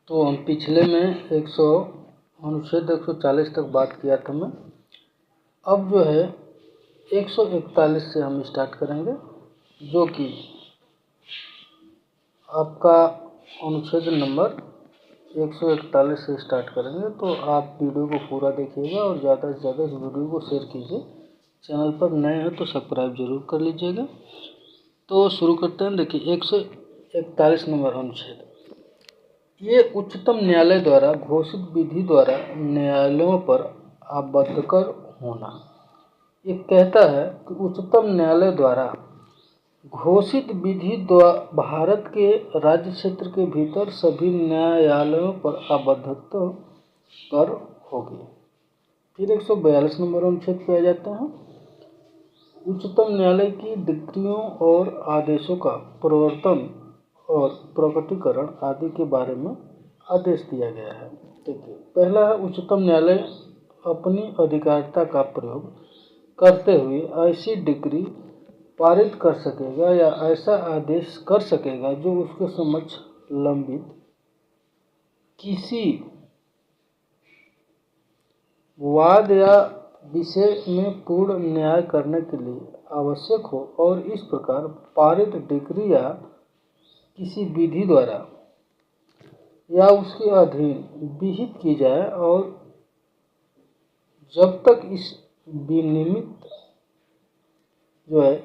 तो हम पिछले में अनुच्छेद 140 तक बात किया था मैं। अब जो है 141 से हम स्टार्ट करेंगे, जो कि आपका अनुच्छेद नंबर 141 से स्टार्ट करेंगे। तो आप वीडियो को पूरा देखिएगा और ज़्यादा से ज़्यादा इस वीडियो को शेयर कीजिए। चैनल पर नए हैं तो सब्सक्राइब जरूर कर लीजिएगा। तो शुरू करते हैं। देखिए 141 नंबर अनुच्छेद, ये उच्चतम न्यायालय द्वारा घोषित विधि द्वारा न्यायालयों पर आबद्धकर होना। ये कहता है कि उच्चतम न्यायालय द्वारा घोषित विधि भारत के राज्य क्षेत्र के भीतर सभी न्यायालयों पर आबद्धता कर होगी। फिर 142 नंबर अनुच्छेद पे आ जाते हैं। उच्चतम न्यायालय की डिक्रियों और आदेशों का प्रवर्तन और प्रकटीकरण आदि के बारे में आदेश दिया गया है। देखिए, पहला है उच्चतम न्यायालय अपनी अधिकारिता का प्रयोग करते हुए ऐसी डिक्री पारित कर सकेगा या ऐसा आदेश कर सकेगा जो उसके समक्ष लंबित किसी वाद या विषय में पूर्ण न्याय करने के लिए आवश्यक हो, और इस प्रकार पारित डिक्री या किसी विधि द्वारा या उसके अधीन विहित की जाए, और जब तक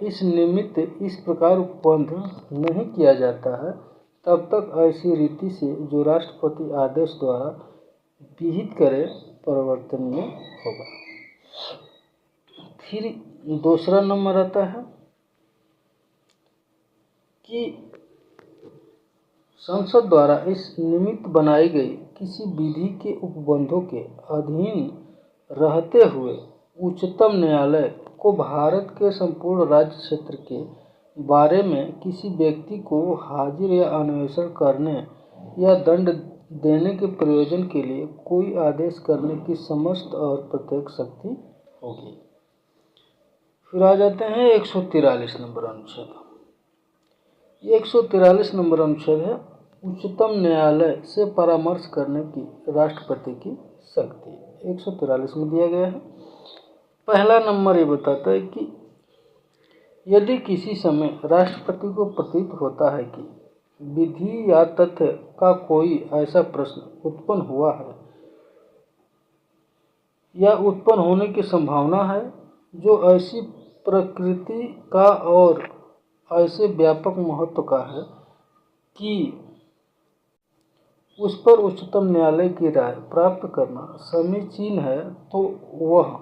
इस निमित्त इस प्रकार उपबंध नहीं किया जाता है, तब तक ऐसी रीति से जो राष्ट्रपति आदेश द्वारा विहित करे परिवर्तनीय होगा। फिर दूसरा नंबर आता है कि संसद द्वारा इस निमित्त बनाई गई किसी विधि के उपबंधों के अधीन रहते हुए उच्चतम न्यायालय को भारत के संपूर्ण राज्य क्षेत्र के बारे में किसी व्यक्ति को हाजिर या अन्वेषण करने या दंड देने के प्रयोजन के लिए कोई आदेश करने की समस्त और प्रत्येक शक्ति होगी। फिर आ जाते हैं 143 नंबर अनुच्छेद। ये 143 नंबर अनुच्छेद है उच्चतम न्यायालय से परामर्श करने की राष्ट्रपति की शक्ति। 143 में दिया गया है। पहला नंबर ये बताता है कि यदि किसी समय राष्ट्रपति को प्रतीत होता है कि विधि या तथ्य का कोई ऐसा प्रश्न उत्पन्न हुआ है या उत्पन्न होने की संभावना है जो ऐसी प्रकृति का और ऐसे व्यापक महत्व का है कि उस पर उच्चतम न्यायालय की राय प्राप्त करना समीचीन है, तो वह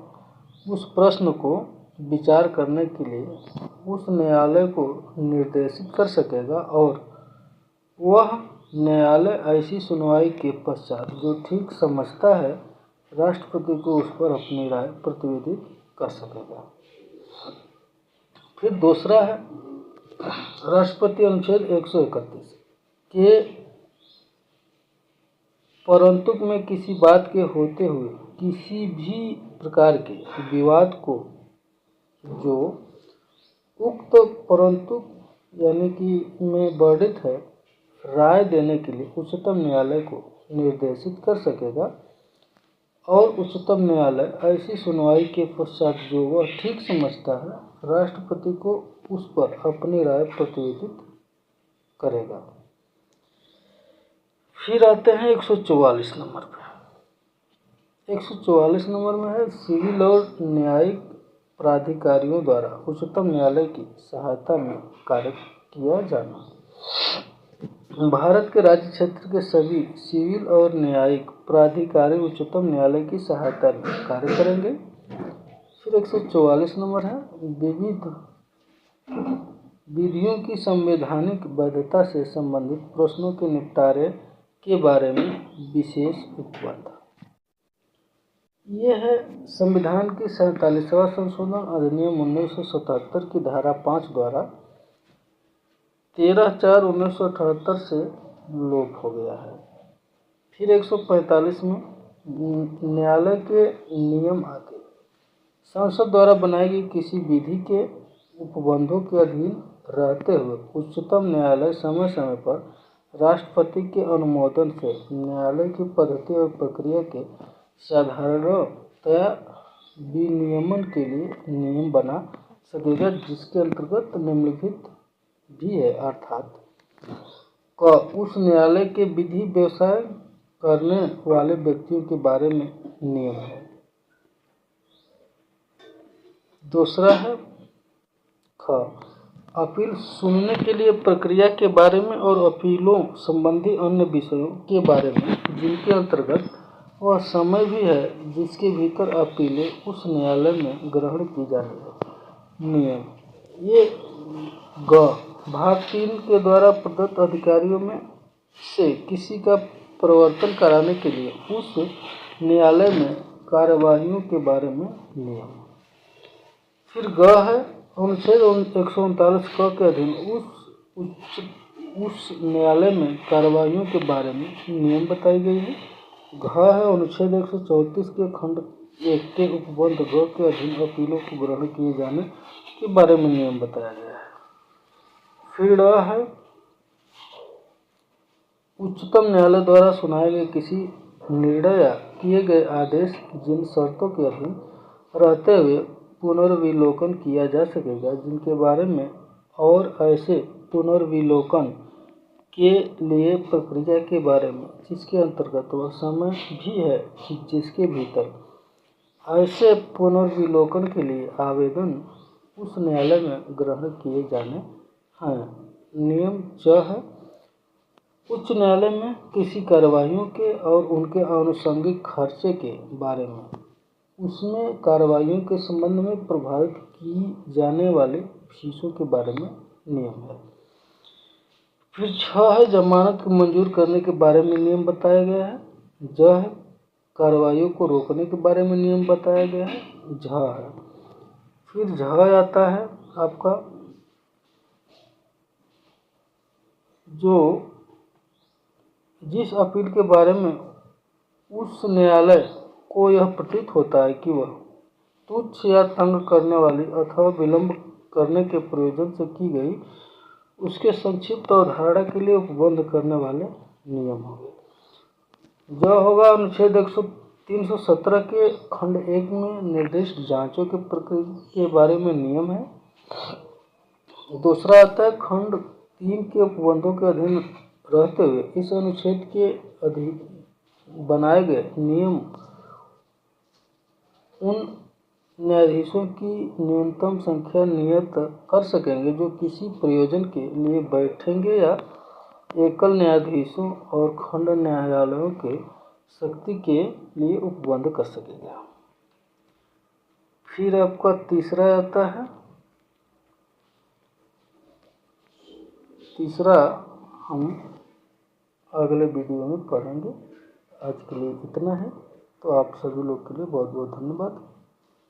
उस प्रश्न को विचार करने के लिए उस न्यायालय को निर्देशित कर सकेगा, और वह न्यायालय ऐसी सुनवाई के पश्चात जो ठीक समझता है राष्ट्रपति को उस पर अपनी राय प्रतिवेदित कर सकेगा। फिर दूसरा है राष्ट्रपति अनुच्छेद 131 के परंतु में किसी बात के होते हुए किसी भी प्रकार के विवाद को जो उक्त परंतु यानी कि में वर्णित है राय देने के लिए उच्चतम न्यायालय को निर्देशित कर सकेगा, और उच्चतम न्यायालय ऐसी सुनवाई के पश्चात जो वह ठीक समझता है राष्ट्रपति को उस पर अपनी राय प्रतिवेदित करेगा। फिर आते हैं 144 नंबर पे। 144 नंबर में है सिविल और न्यायिक प्राधिकारियों द्वारा उच्चतम न्यायालय की सहायता में कार्य किया जाना। भारत के राज्य क्षेत्र के सभी सिविल और न्यायिक प्राधिकारी उच्चतम न्यायालय की सहायता में कार्य करेंगे। फिर 144 नंबर है विविध विधियों की संवैधानिक वैधता से संबंधित प्रश्नों के निपटारे के बारे में विशेष उपबंध। यह है संविधान की 47वां संशोधन अधिनियम 1977 की धारा 5 द्वारा 13/4/1978 से लोप हो गया है। फिर 145 में न्यायालय के नियम आदि संसद द्वारा बनाई गई किसी विधि के उपबंधों के अधीन रहते हुए उच्चतम न्यायालय समय समय पर राष्ट्रपति के अनुमोदन से न्यायालय की पद्धति और प्रक्रिया के साधारणतया विनियमन के लिए नियम बना सकेगा, जिसके अंतर्गत निम्नलिखित भी है, अर्थात क उस न्यायालय के विधि व्यवसाय करने वाले व्यक्तियों के बारे में नियम है। दूसरा है ख अपील सुनने के लिए प्रक्रिया के बारे में और अपीलों संबंधी अन्य विषयों के बारे में, जिनके अंतर्गत वह समय भी है जिसके भीतर अपीलें उस न्यायालय में ग्रहण की जानी है। नियम ये ग भाग 3 के द्वारा प्रदत्त अधिकारियों में से किसी का प्रवर्तन कराने के लिए उस न्यायालय में कार्यवाहियों के बारे में नियम। फिर ग है अनुच्छेद 139 क के अधीन उस न्यायालय में कार्यवाहियों के बारे में नियम बताई गई है। घ है अनुच्छेद 134 के खंड 1 के उपबंध ग के अधीन अपीलों को ग्रहण किए जाने के बारे में नियम बताया गया है। फिर ड है उच्चतम न्यायालय द्वारा सुनाए गए किसी निर्णय या किए गए आदेश जिन शर्तों के अधीन रहते हुए पुनर्विलोकन किया जा सकेगा, जिनके बारे में और ऐसे पुनर्विलोकन के लिए प्रक्रिया के बारे में, जिसके अंतर्गत वह समय भी है जिसके भीतर ऐसे पुनर्विलोकन के लिए आवेदन उस न्यायालय में ग्रहण किए जाने हैं। नियम च है उच्च न्यायालय में किसी कार्यवाहियों के और उनके आनुषंगिक खर्चे के बारे में, उसमें कार्यवाहियों के संबंध में प्रभावित की जाने वाली फीसों के बारे में नियम है। फिर छ है जमानत को मंजूर करने के बारे में नियम बताया गया है। ज है कार्रवाइयों को रोकने के बारे में नियम बताया गया है। झ है फिर झ आता है आपका जो जिस अपील के बारे में उस न्यायालय को यह प्रतीत होता है कि वह तुच्छ या तंग करने वाली अथवा विलंब करने के प्रयोजन से की गई, उसके संक्षिप्त अवधारणा के लिए उपबंध करने वाले नियम होंगे। जो होगा अनुच्छेद 317 के खंड 1 में निर्दिष्ट जांचों के प्रक्रिया के बारे में नियम है। दूसरा आता है खंड 3 के उपबंधों के अधीन रहते हुए इस अनुच्छेद के अधीन बनाए गए नियम उन न्यायाधीशों की न्यूनतम संख्या नियत कर सकेंगे जो किसी प्रयोजन के लिए बैठेंगे या एकल न्यायाधीशों और खंड न्यायालयों के शक्ति के लिए उपबंध कर सकेगा। फिर आपका तीसरा आता है, तीसरा हम अगले वीडियो में पढ़ेंगे। आज के लिए इतना है, तो आप सभी लोग के लिए बहुत बहुत धन्यवाद।